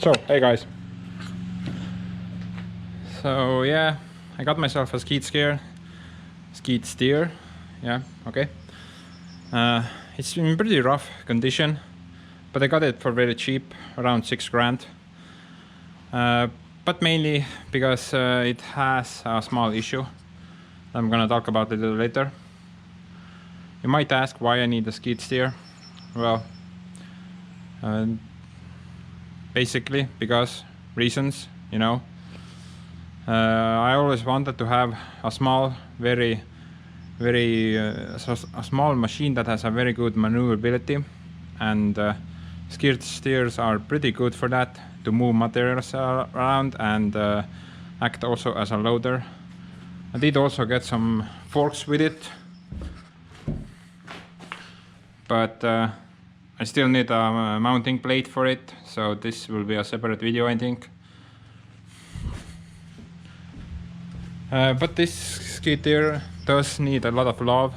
So, hey guys. So yeah, I got myself a skid steer. Yeah, okay. It's in pretty rough condition, but I got it for very cheap, around 6 grand. But mainly because it has a small issue. I'm gonna talk about it a little later. You might ask why I need a skid steer. Well, basically because reasons, you know. I always wanted to have a small, very a small machine that has a very good maneuverability, and skid steers are pretty good for that, to move materials around and act also as a loader. I did also get some forks with it, but I still need a mounting plate for it, so this will be a separate video, I think. But this skid steer does need a lot of love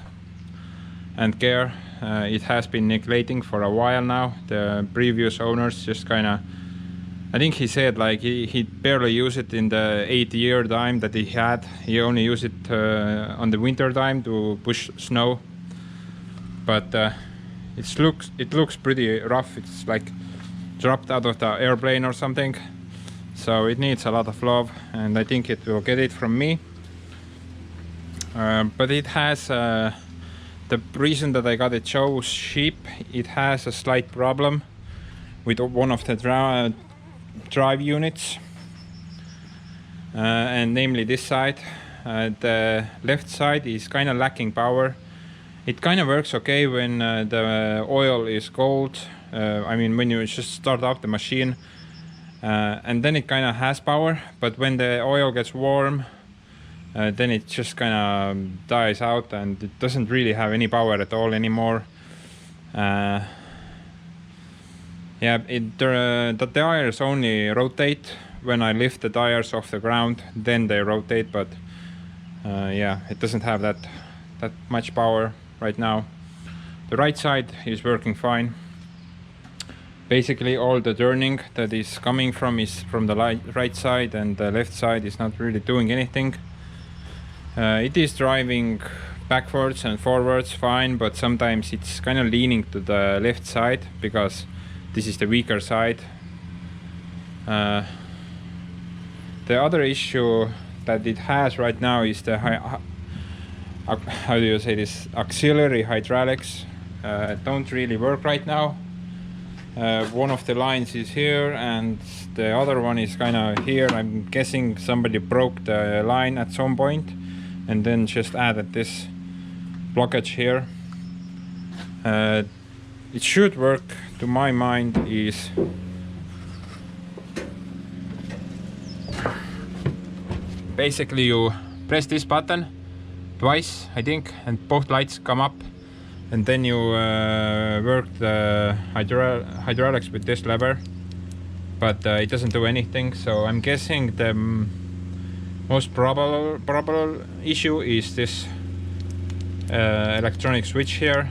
and care. It has been neglecting for a while now. The previous owners just kinda, I think he said like he barely used it in the 8-year time that he had. He only used it on the winter time to push snow. But it looks pretty rough. It's like dropped out of the airplane or something. So it needs a lot of love, and I think it will get it from me. But it has, the reason that I got it so cheap, it has a slight problem with one of the drive units, and namely this side. The left side is kind of lacking power. It kind of works okay when the oil is cold. I mean, when you just start up the machine, and then it kind of has power, but when the oil gets warm, then it just kind of dies out and it doesn't really have any power at all anymore. Yeah, the tires only rotate when I lift the tires off the ground, then they rotate, but yeah, it doesn't have that much power right now. The right side is working fine. Basically all the turning that is coming from is from the right side, and the left side is not really doing anything. It is driving backwards and forwards fine, but sometimes it's kind of leaning to the left side because this is the weaker side. The other issue that it has right now is the how do you say this, auxiliary hydraulics don't really work right now. One of the lines is here and the other one is kind of here. I'm guessing somebody broke the line at some point and then just added this blockage here. It should work, to my mind, is basically you press this button twice, I think, and both lights come up. And then you work the hydraulics with this lever, but it doesn't do anything. So I'm guessing the most probable issue is this electronic switch here,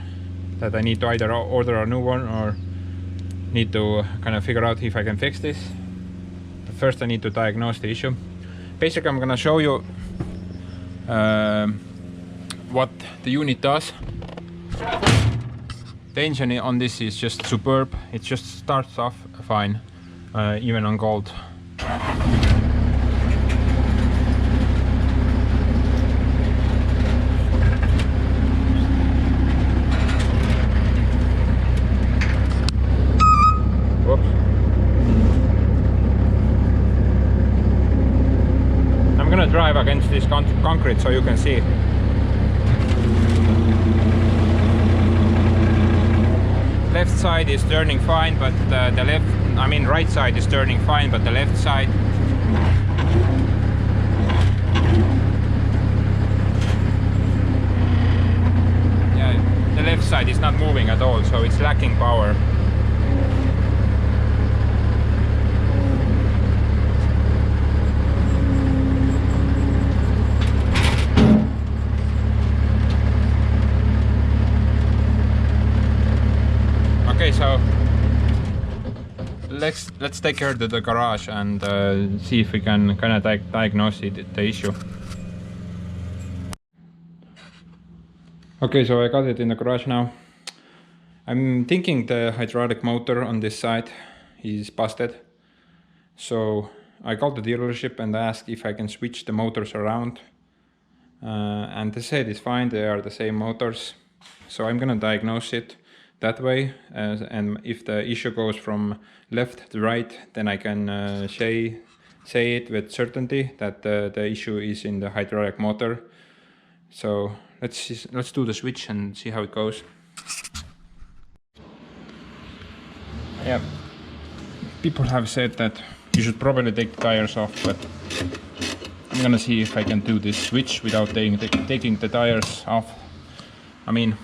that I need to either order a new one or need to kind of figure out if I can fix this. But first I need to diagnose the issue. Basically I'm gonna show you what the unit does. The engine on this is just superb. It just starts off fine, even on cold. Whoops. I'm gonna drive against this concrete so you can see. Left side is turning fine, but the right side is turning fine, but the left side, yeah, the left side is not moving at all, so it's lacking power. Okay, so let's take her to the garage and see if we can kind of diagnose the issue. Okay, so I got it in the garage now. I'm thinking the hydraulic motor on this side is busted. So I called the dealership and asked if I can switch the motors around. And they said it's fine, they are the same motors. So I'm gonna diagnose it that way. And if the issue goes from left to right, then I can say it with certainty that the issue is in the hydraulic motor. So let's do the switch and see how it goes. Yeah, people have said that you should probably take the tires off, but I'm gonna see if I can do this switch without taking the tires off. I mean,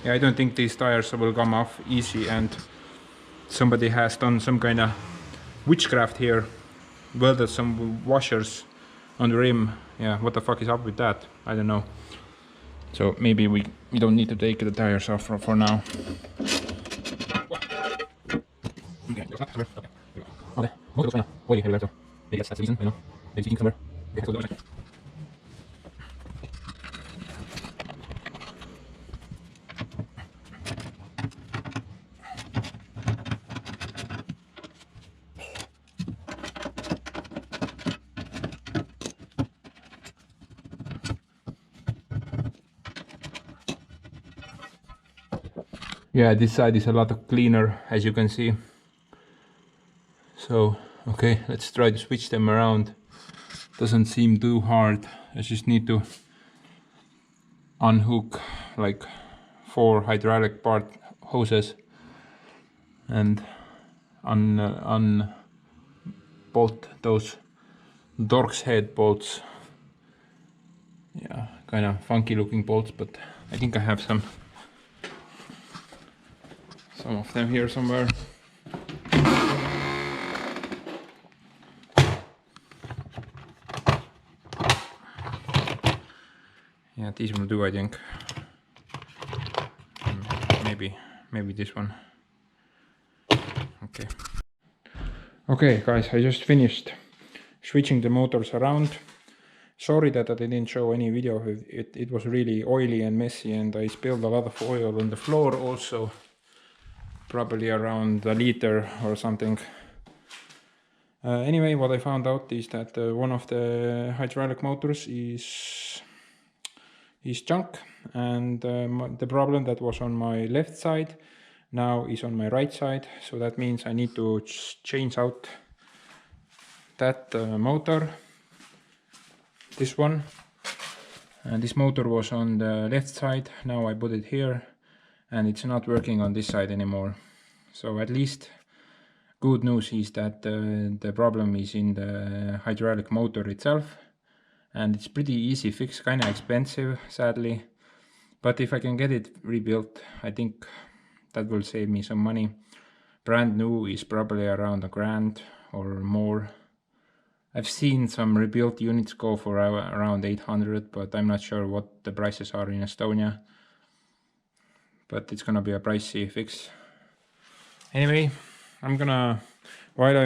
yeah, I don't think these tires will come off easy, and somebody has done some kind of witchcraft here, welded some washers on the rim. Yeah, what the fuck is up with that? I don't know. So maybe we don't need to take the tires off for now. Okay. Yeah, this side is a lot cleaner, as you can see. So, okay, let's try to switch them around. Doesn't seem too hard. I just need to unhook like 4 hydraulic part hoses and unbolt those Dork's head bolts. Yeah, kind of funky looking bolts, but I think I have some of them here somewhere. Yeah, these will do, I think. Maybe this one. Okay. Okay, guys, I just finished switching the motors around. Sorry that I didn't show any video of it. It was really oily and messy, and I spilled a lot of oil on the floor also. Probably around a liter or something. Anyway, what I found out is that one of the hydraulic motors is junk, and the problem that was on my left side now is on my right side. So that means I need to change out that motor, this one. And this motor was on the left side. Now I put it here, and it's not working on this side anymore. So at least good news is that the problem is in the hydraulic motor itself, and it's pretty easy fix, kind of expensive sadly, but if I can get it rebuilt, I think that will save me some money. Brand new is probably around $1,000 or more. I've seen some rebuilt units go for around 800, but I'm not sure what the prices are in Estonia. But it's gonna be a pricey fix. Anyway, I'm gonna, while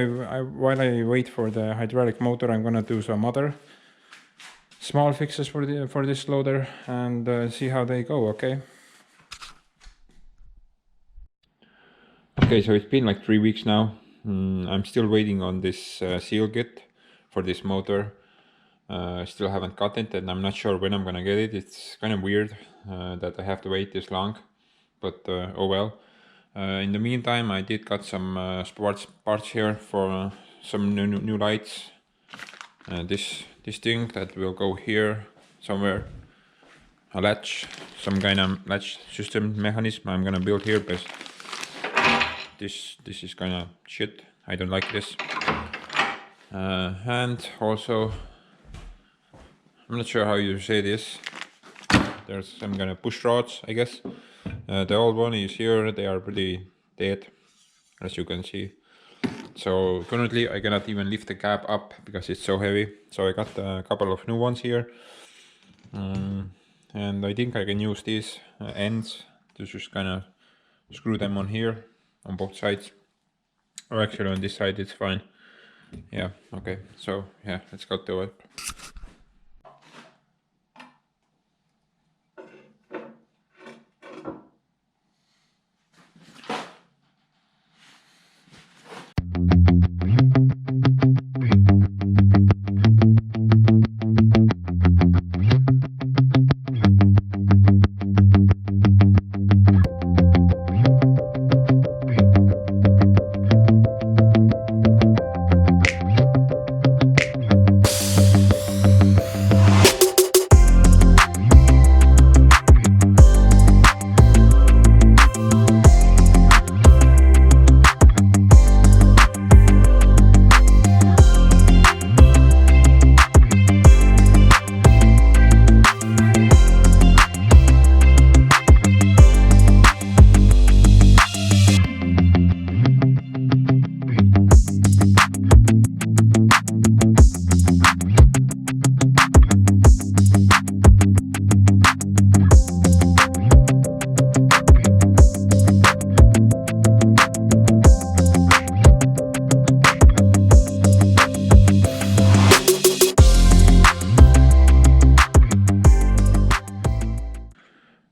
I wait for the hydraulic motor, I'm gonna do some other small fixes for this loader and see how they go. Okay. Okay, so it's been like 3 weeks now. I'm still waiting on this seal kit for this motor. I still haven't got it, and I'm not sure when I'm gonna get it. It's kind of weird that I have to wait this long, but oh well. In the meantime, I did got some sports parts here for some new lights. This thing that will go here somewhere, a latch, some kind of latch system mechanism I'm gonna build here, because this is kind of shit. I don't like this. And also, I'm not sure how you say this. There's some kind of push rods, I guess. The old one is here. They are pretty dead, as you can see. So currently I cannot even lift the cab up because it's so heavy. So I got a couple of new ones here. And I think I can use these ends to just kind of screw them on here on both sides. Or actually on this side it's fine. Yeah, okay. So yeah, let's go to it.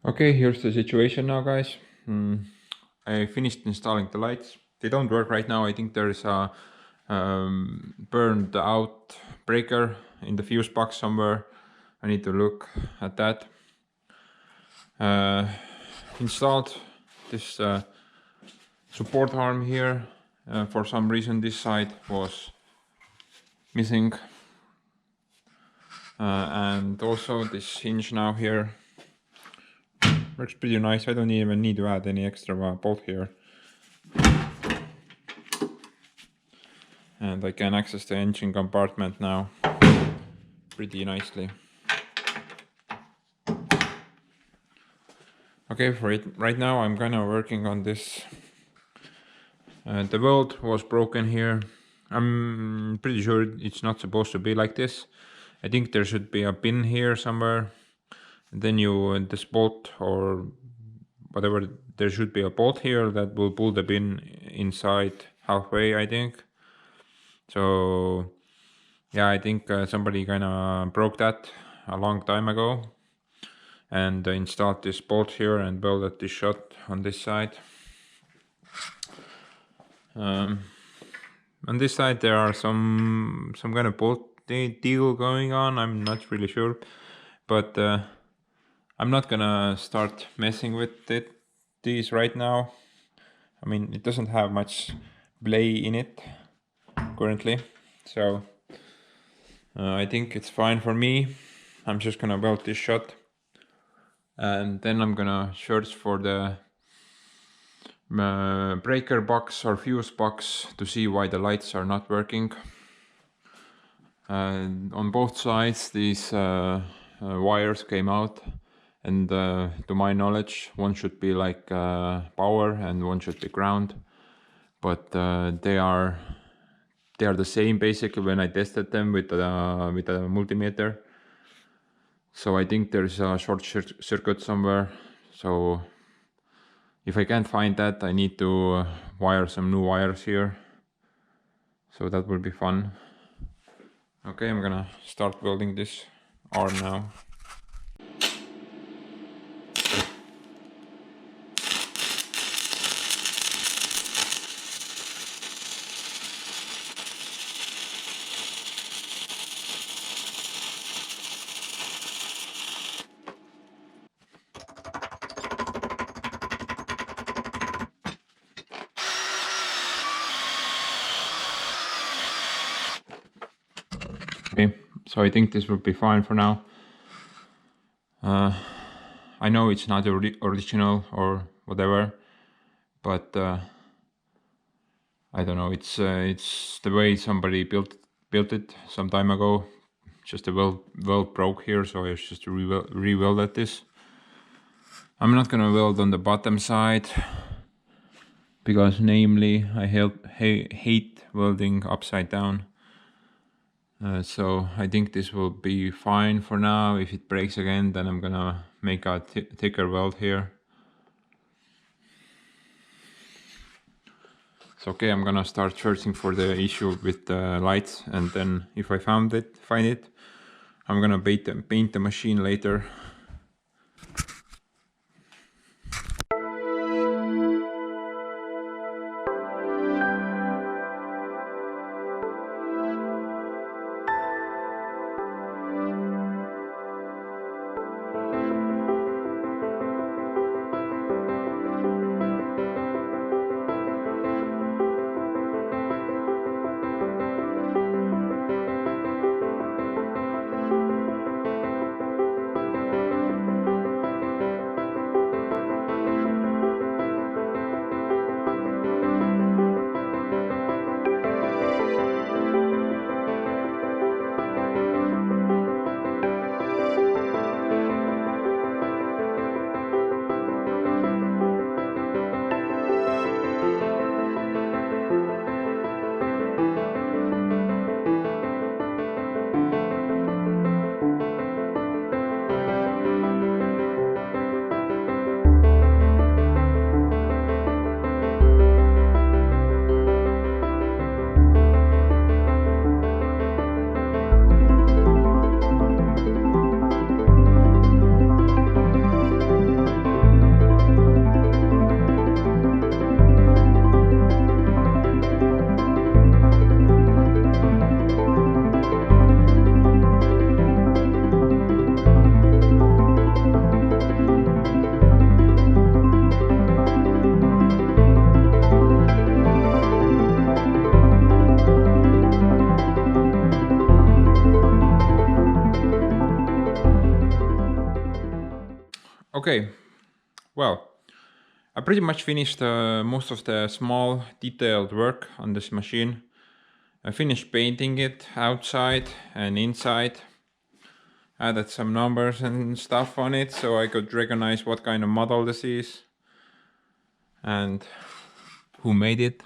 Okay, here's the situation now, guys. I finished installing the lights. They don't work right now. I think there's a burned out breaker in the fuse box somewhere. I need to look at that. Installed this support arm here. For some reason this side was missing. And also this hinge now here works pretty nice. I don't even need to add any extra bolt here. And I can access the engine compartment now pretty nicely. Okay, for it right now I'm kinda working on this. The weld was broken here. I'm pretty sure it's not supposed to be like this. I think there should be a pin here somewhere. And then this bolt or whatever, there should be a bolt here that will pull the pin inside halfway, I think. So yeah, I think somebody kinda broke that a long time ago and installed this bolt here and welded this shut on this side. On this side there are some kind of bolt deal going on. I'm not really sure, but I'm not gonna start messing with these right now. I mean, it doesn't have much play in it currently, so I think it's fine for me. I'm just gonna weld this shut and then I'm gonna search for the breaker box or fuse box to see why the lights are not working. On both sides these wires came out, and to my knowledge one should be like power and one should be ground, but they are the same basically when I tested them with a multimeter. So I think there's a short circuit somewhere. So if I can't find that, I need to wire some new wires here. So that will be fun. Okay, I'm gonna start welding this arm now. Okay, so I think this will be fine for now. I know it's not original or whatever, but I don't know. It's the way somebody built it some time ago. Just a weld broke here, so I just re-welded this. I'm not gonna weld on the bottom side because, namely, I hate welding upside down. So I think this will be fine for now. If it breaks again, then I'm gonna make a thicker weld here. So okay, I'm gonna start searching for the issue with the lights, and then if I find it, I'm gonna paint the machine later. Okay, well, I pretty much finished most of the small detailed work on this machine. I finished painting it outside and inside. Added some numbers and stuff on it so I could recognize what kind of model this is and who made it.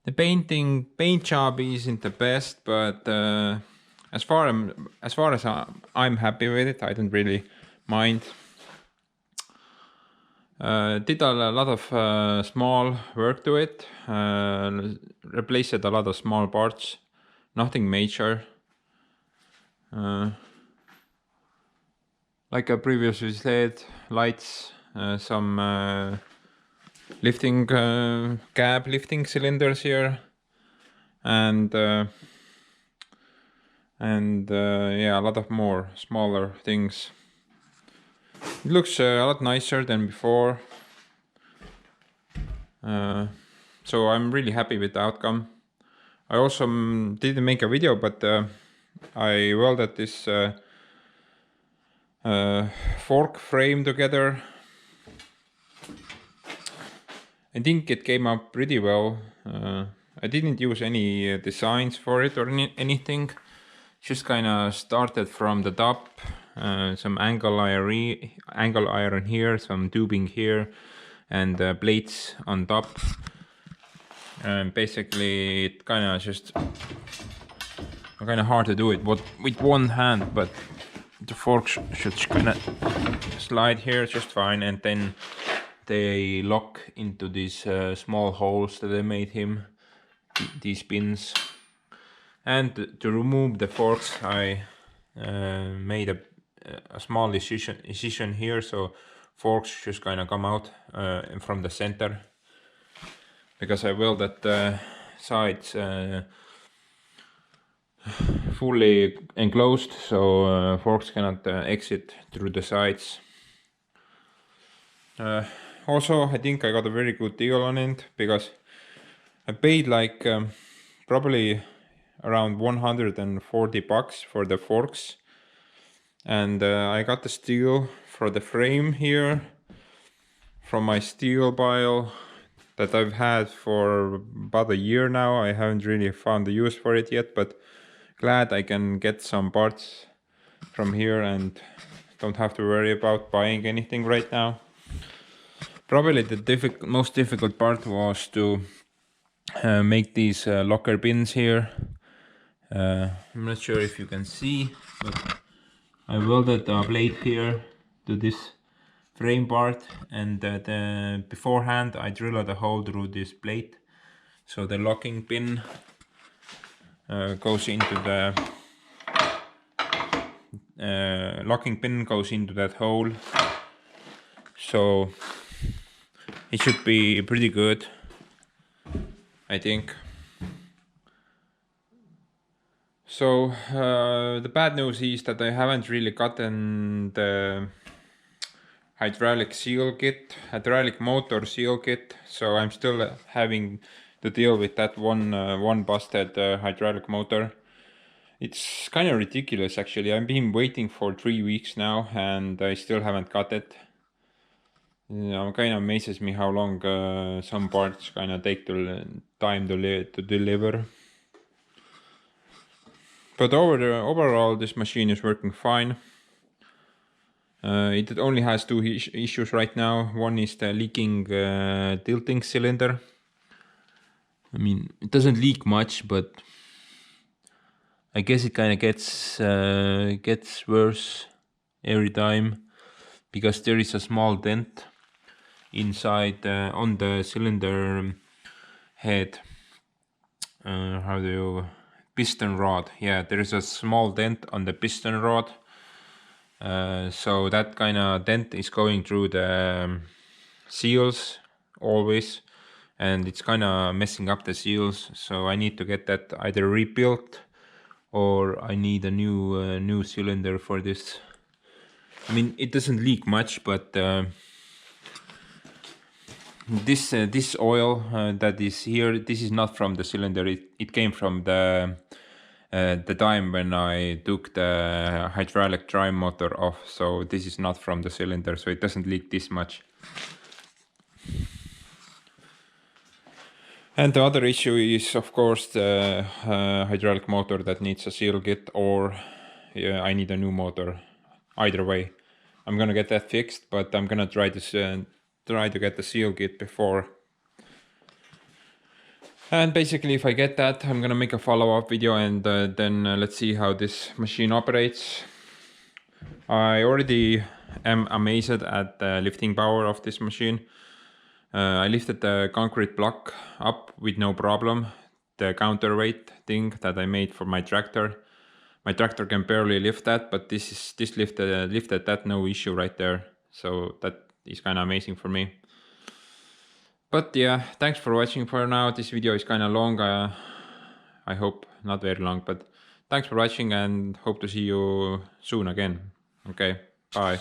The paint job isn't the best, but as far as I'm happy with it, I don't really mind. Did a lot of small work to it, replaced a lot of small parts, nothing major. Like I previously said, lights, some lifting cab lifting cylinders here, and yeah, a lot of more smaller things. It looks a lot nicer than before, so I'm really happy with the outcome. I also didn't make a video, but I welded this fork frame together. I think it came out pretty well. I didn't use any designs for it or anything. Just kind of started from the top. Some angle iron here, some tubing here, and plates on top. And basically, it kind of hard to do it with one hand, but the fork should kind of slide here just fine, and then they lock into these small holes that I made him, these pins. And to remove the forks, I made a small incision here, so forks just kind of come out from the center, because I welded the sides fully enclosed, so forks cannot exit through the sides. Also, I think I got a very good deal on it, because I paid like probably around $140 for the forks, and I got the steel for the frame here from my steel pile that I've had for about a year now. I haven't really found the use for it yet, but glad I can get some parts from here and don't have to worry about buying anything right now. Probably the most difficult part was to make these locker pins here. I'm not sure if you can see, but I welded a plate here to this frame part, and beforehand I drilled a hole through this plate So the locking pin goes into that hole. So it should be pretty good, I think. So the bad news is that I haven't really gotten the hydraulic motor seal kit, so I'm still having to deal with that one busted hydraulic motor. It's kind of ridiculous, actually. I've been waiting for 3 weeks now and I still haven't got it. Kind of amazes me how long some parts kind of take time to deliver. But overall, this machine is working fine. It only has two issues right now. One is the leaking tilting cylinder. I mean, it doesn't leak much, but I guess it kind of gets worse every time, because there is a small dent inside on the cylinder head. Piston rod. Yeah, there is a small dent on the piston rod. So that kind of dent is going through the seals always, and it's kind of messing up the seals. So I need to get that either rebuilt, or I need a new cylinder for this. I mean, it doesn't leak much, but this oil that is here, this is not from the cylinder. It came from the time when I took the hydraulic drive motor off. So this is not from the cylinder, so it doesn't leak this much. And the other issue is, of course, the hydraulic motor that needs a seal kit, or I need a new motor. Either way, I'm gonna get that fixed, but I'm gonna try to get the seal kit before. And basically, if I get that, I'm gonna make a follow-up video, and then let's see how this machine operates. I already am amazed at the lifting power of this machine. I lifted the concrete block up with no problem. The counterweight thing that I made for my tractor can barely lift that, but this lifted that, no issue right there. So that is kind of amazing for me. But yeah, thanks for watching for now. This video is kind of long. I hope not very long, but thanks for watching and hope to see you soon again. Okay, bye.